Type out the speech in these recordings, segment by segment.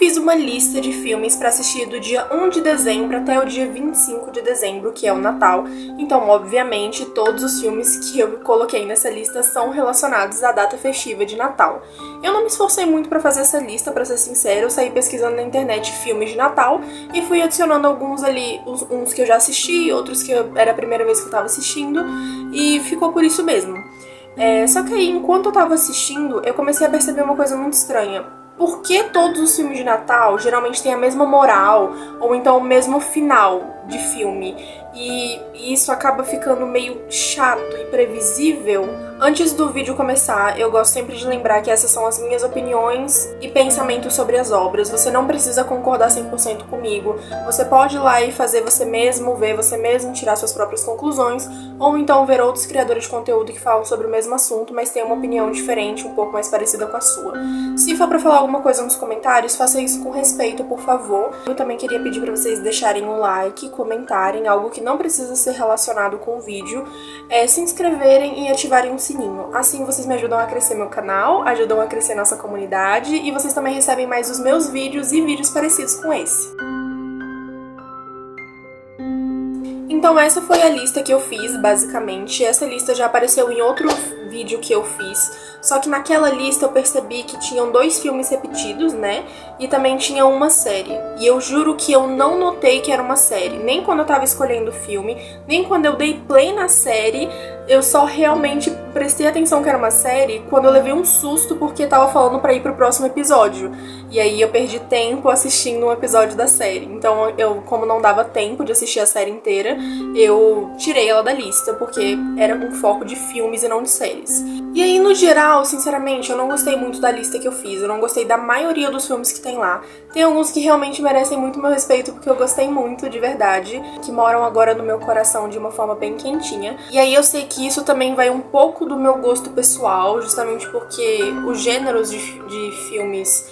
fiz uma lista de filmes para assistir do dia 1 de dezembro até o dia 25 de dezembro, que é o Natal. Então, obviamente, todos os filmes que eu coloquei nessa lista são relacionados à data festiva de Natal. Eu não me esforcei muito para fazer essa lista, para ser sincera, eu saí pesquisando na internet filmes de Natal e fui adicionando alguns ali, uns que eu já assisti, outros que era a primeira vez que eu tava assistindo, e ficou por isso mesmo. Só que aí, enquanto eu tava assistindo, eu comecei a perceber uma coisa muito estranha. Por que todos os filmes de Natal geralmente têm a mesma moral, ou então o mesmo final de filme? E isso acaba ficando meio chato e previsível. Antes do vídeo começar, eu gosto sempre de lembrar que essas são as minhas opiniões e pensamentos sobre as obras. Você não precisa concordar 100% comigo. Você pode ir lá e fazer você mesmo, ver você mesmo, tirar suas próprias conclusões, ou então ver outros criadores de conteúdo que falam sobre o mesmo assunto, mas têm uma opinião diferente, um pouco mais parecida com a sua. Se for pra falar alguma coisa nos comentários, faça isso com respeito, por favor. Eu também queria pedir pra vocês deixarem um like, comentarem, algo que não precisa ser relacionado com o vídeo, se inscreverem e ativarem o sininho. Assim vocês me ajudam a crescer meu canal, ajudam a crescer nossa comunidade e vocês também recebem mais dos meus vídeos e vídeos parecidos com esse. Então essa foi a lista que eu fiz, basicamente. Essa lista já apareceu em outro vídeo que eu fiz, só que naquela lista eu percebi que tinham 2 filmes repetidos, né? E também tinha uma série. E eu juro que eu não notei que era uma série, nem quando eu tava escolhendo o filme, nem quando eu dei play na série. Eu só realmente prestei atenção que era uma série quando eu levei um susto porque tava falando pra ir pro próximo episódio. E aí eu perdi tempo assistindo um episódio da série. Então como não dava tempo de assistir a série inteira, eu tirei ela da lista, porque era um foco de filmes e não de séries. E aí, no geral, sinceramente, eu não gostei muito da lista que eu fiz. Eu não gostei da maioria dos filmes que tem lá. Tem alguns que realmente merecem muito meu respeito, porque eu gostei muito, de verdade, que moram agora no meu coração de uma forma bem quentinha. E aí eu sei que isso também vai um pouco do meu gosto pessoal, justamente porque os gêneros de filmes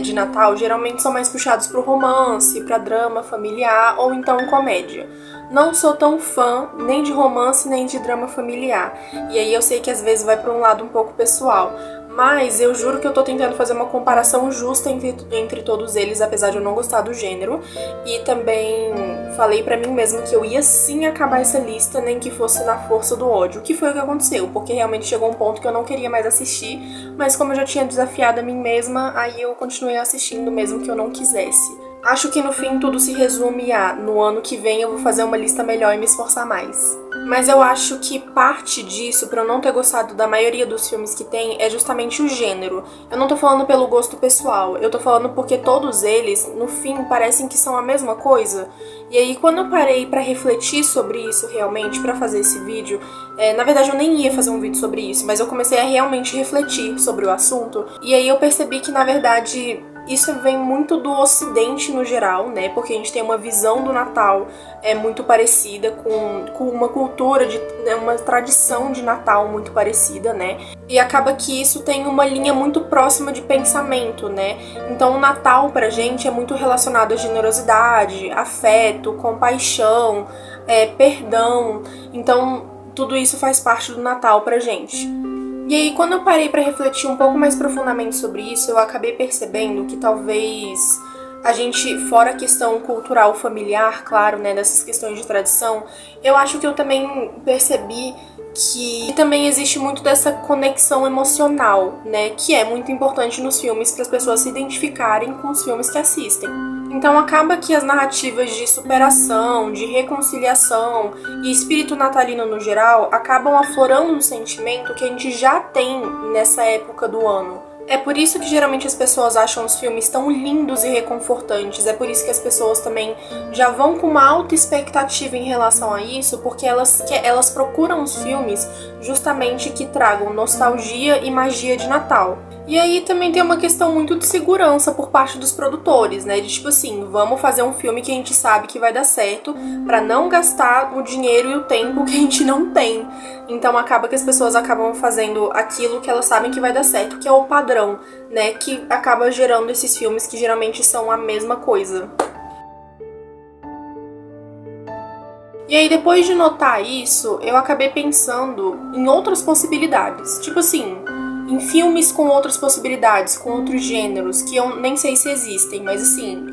de Natal geralmente são mais puxados pro romance, pra drama familiar ou então comédia. Não sou tão fã nem de romance nem de drama familiar. E aí eu sei que às vezes vai pra um lado um pouco pessoal. Mas eu juro que eu tô tentando fazer uma comparação justa entre todos eles, apesar de eu não gostar do gênero. E também falei pra mim mesma que eu ia sim acabar essa lista, nem que fosse na força do ódio. Que foi o que aconteceu, porque realmente chegou um ponto que eu não queria mais assistir. Mas como eu já tinha desafiado a mim mesma, aí eu continuei assistindo mesmo que eu não quisesse. Acho que no fim tudo se resume a, no ano que vem eu vou fazer uma lista melhor e me esforçar mais. Mas eu acho que parte disso, pra eu não ter gostado da maioria dos filmes que tem, é justamente o gênero. Eu não tô falando pelo gosto pessoal, eu tô falando porque todos eles, no fim, parecem que são a mesma coisa. E aí, quando eu parei pra refletir sobre isso realmente, pra fazer esse vídeo, na verdade eu nem ia fazer um vídeo sobre isso, mas eu comecei a realmente refletir sobre o assunto. E aí eu percebi que, na verdade, isso vem muito do Ocidente no geral, né? Porque a gente tem uma visão do Natal muito parecida com uma cultura, uma tradição de Natal muito parecida, né? E acaba que isso tem uma linha muito próxima de pensamento, né? Então o Natal pra gente é muito relacionado à generosidade, afeto, compaixão, perdão. Então tudo isso faz parte do Natal pra gente. E aí, quando eu parei pra refletir um pouco mais profundamente sobre isso, eu acabei percebendo que talvez a gente, fora a questão cultural familiar, claro, né, dessas questões de tradição, eu acho que eu também percebi que também existe muito dessa conexão emocional, né, que é muito importante nos filmes para as pessoas se identificarem com os filmes que assistem. Então acaba que as narrativas de superação, de reconciliação e espírito natalino no geral acabam aflorando um sentimento que a gente já tem nessa época do ano. É por isso que geralmente as pessoas acham os filmes tão lindos e reconfortantes, é por isso que as pessoas também já vão com uma alta expectativa em relação a isso, porque elas procuram os filmes justamente que tragam nostalgia e magia de Natal. E aí também tem uma questão muito de segurança por parte dos produtores, né? De tipo assim, vamos fazer um filme que a gente sabe que vai dar certo pra não gastar o dinheiro e o tempo que a gente não tem. Então acaba que as pessoas acabam fazendo aquilo que elas sabem que vai dar certo, que é o padrão, né? Que acaba gerando esses filmes que geralmente são a mesma coisa. E aí, depois de notar isso, eu acabei pensando em outras possibilidades. Tipo assim, em filmes com outras possibilidades, com outros gêneros, que eu nem sei se existem, mas assim,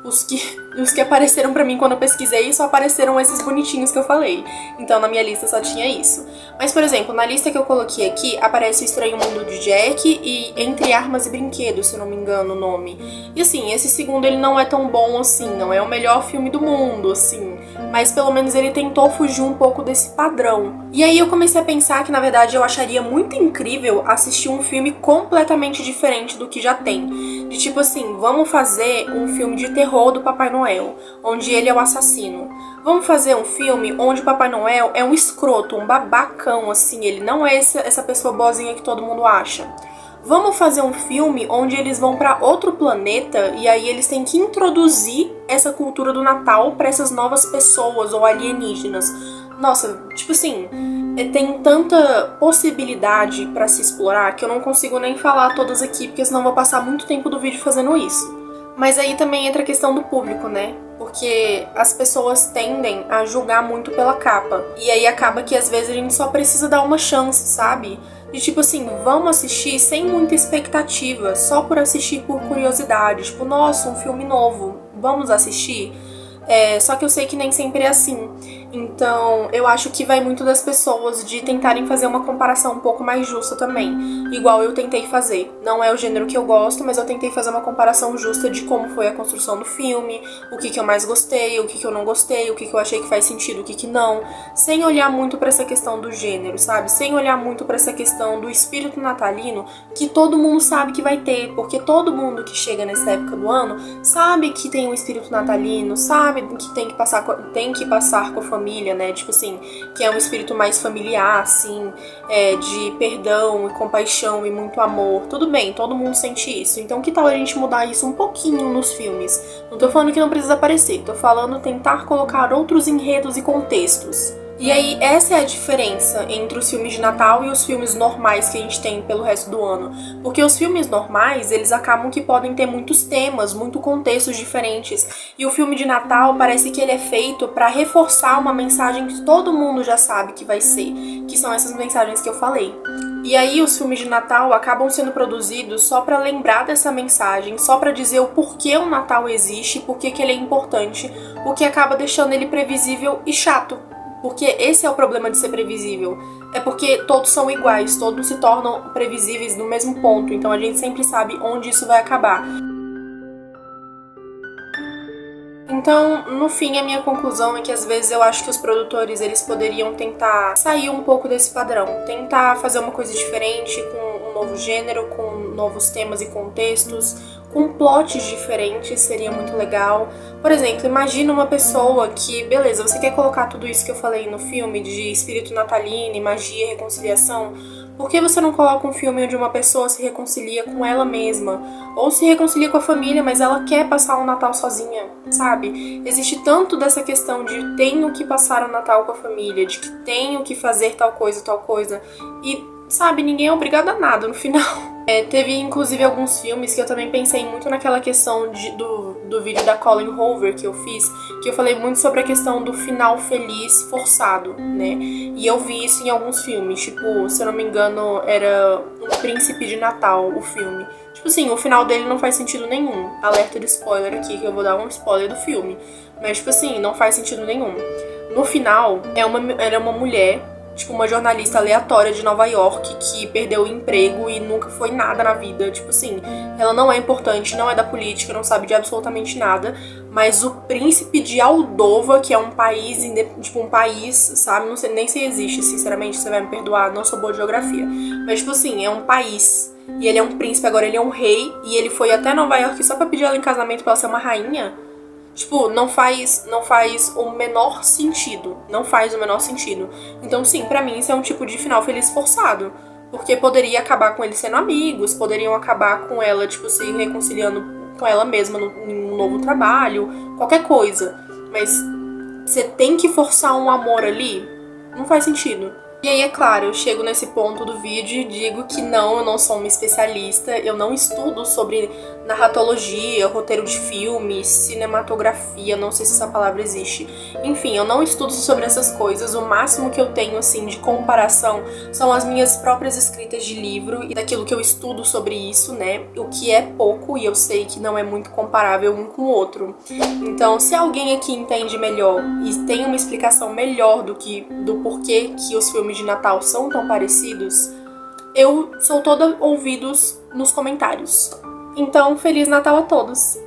os que apareceram pra mim quando eu pesquisei só apareceram esses bonitinhos que eu falei. Então na minha lista só tinha isso. Mas, por exemplo, na lista que eu coloquei aqui, aparece O Estranho Mundo de Jack e Entre Armas e Brinquedos, se eu não me engano o nome. E assim, esse segundo ele não é tão bom assim, não é o melhor filme do mundo, assim. Mas pelo menos ele tentou fugir um pouco desse padrão. E aí eu comecei a pensar que, na verdade, eu acharia muito incrível assistir um filme completamente diferente do que já tem. De tipo assim, vamos fazer um filme de terror do Papai Noel, onde ele é o assassino. Vamos fazer um filme onde o Papai Noel é um escroto, um babacão, assim, ele não é essa pessoa boazinha que todo mundo acha. Vamos fazer um filme onde eles vão pra outro planeta e aí eles têm que introduzir essa cultura do Natal pra essas novas pessoas ou alienígenas. Nossa, tipo assim, tem tanta possibilidade pra se explorar que eu não consigo nem falar todas aqui, porque senão vou passar muito tempo do vídeo fazendo isso. Mas aí também entra a questão do público, né? Porque as pessoas tendem a julgar muito pela capa. E aí acaba que às vezes a gente só precisa dar uma chance, sabe? De tipo assim, vamos assistir sem muita expectativa, só por assistir por curiosidade. Tipo, nossa, um filme novo, vamos assistir? Só que eu sei que nem sempre é assim. Então, eu acho que vai muito das pessoas de tentarem fazer uma comparação um pouco mais justa também. Igual eu tentei fazer. Não é o gênero que eu gosto, mas eu tentei fazer uma comparação justa de como foi a construção do filme, o que eu mais gostei, o que eu não gostei, o que eu achei que faz sentido, o que não. Sem olhar muito pra essa questão do gênero, sabe? Sem olhar muito pra essa questão do espírito natalino, que todo mundo sabe que vai ter. Porque todo mundo que chega nessa época do ano sabe que tem um espírito natalino, sabe que tem que passar com a família, né? Tipo assim, que é um espírito mais familiar, assim, de perdão e compaixão e muito amor. Tudo bem, todo mundo sente isso. Então que tal a gente mudar isso um pouquinho nos filmes? Não tô falando que não precisa aparecer, tô falando tentar colocar outros enredos e contextos. E aí, essa é a diferença entre os filmes de Natal e os filmes normais que a gente tem pelo resto do ano. Porque os filmes normais, eles acabam que podem ter muitos temas, muitos contextos diferentes. E o filme de Natal parece que ele é feito pra reforçar uma mensagem que todo mundo já sabe que vai ser, que são essas mensagens que eu falei. E aí os filmes de Natal acabam sendo produzidos só pra lembrar dessa mensagem, só pra dizer o porquê o Natal existe, porquê que ele é importante, o que acaba deixando ele previsível e chato. Porque esse é o problema de ser previsível. É porque todos são iguais, todos se tornam previsíveis no mesmo ponto. Então a gente sempre sabe onde isso vai acabar. Então, no fim, a minha conclusão é que às vezes eu acho que os produtores eles poderiam tentar sair um pouco desse padrão. Tentar fazer uma coisa diferente, com um novo gênero, com novos temas e contextos, com plots diferentes, seria muito legal. Por exemplo, imagina uma pessoa que, beleza, você quer colocar tudo isso que eu falei no filme, de espírito natalino, magia, reconciliação, por que você não coloca um filme onde uma pessoa se reconcilia com ela mesma? Ou se reconcilia com a família, mas ela quer passar o Natal sozinha, sabe? Existe tanto dessa questão de tenho que passar o Natal com a família, de que tenho que fazer tal coisa, e, sabe, ninguém é obrigado a nada no final. Teve, inclusive, alguns filmes que eu também pensei muito naquela questão do vídeo da Colleen Hoover que eu fiz, que eu falei muito sobre a questão do final feliz forçado, né? E eu vi isso em alguns filmes, tipo, se eu não me engano, era Um Príncipe de Natal, o filme. Tipo assim, o final dele não faz sentido nenhum. Alerta de spoiler aqui, que eu vou dar um spoiler do filme. Mas, tipo assim, não faz sentido nenhum. No final, era uma mulher, tipo, uma jornalista aleatória de Nova York que perdeu o emprego e nunca foi nada na vida. Tipo assim, ela não é importante, não é da política, não sabe de absolutamente nada. Mas o príncipe de Aldova, que é um país, tipo, um país, sabe? Não sei nem se existe, sinceramente, você vai me perdoar, não sou boa de geografia. Mas, tipo assim, é um país. E ele é um príncipe, agora ele é um rei. E ele foi até Nova York só pra pedir ela em casamento pra ela ser uma rainha. Tipo, não faz o menor sentido. Não faz o menor sentido. Então, sim, pra mim isso é um tipo de final feliz forçado. Porque poderia acabar com eles sendo amigos, poderiam acabar com ela, tipo, se reconciliando com ela mesma num novo trabalho, qualquer coisa. Mas você tem que forçar um amor ali? Não faz sentido. E aí, é claro, eu chego nesse ponto do vídeo e digo que não, eu não sou uma especialista, eu não estudo sobre narratologia, roteiro de filme, cinematografia, não sei se essa palavra existe. Enfim, eu não estudo sobre essas coisas, o máximo que eu tenho, assim, de comparação são as minhas próprias escritas de livro e daquilo que eu estudo sobre isso, né? O que é pouco e eu sei que não é muito comparável um com o outro. Então, se alguém aqui entende melhor e tem uma explicação melhor do porquê que os filmes de Natal são tão parecidos, eu sou toda ouvidos nos comentários. Então, Feliz Natal a todos!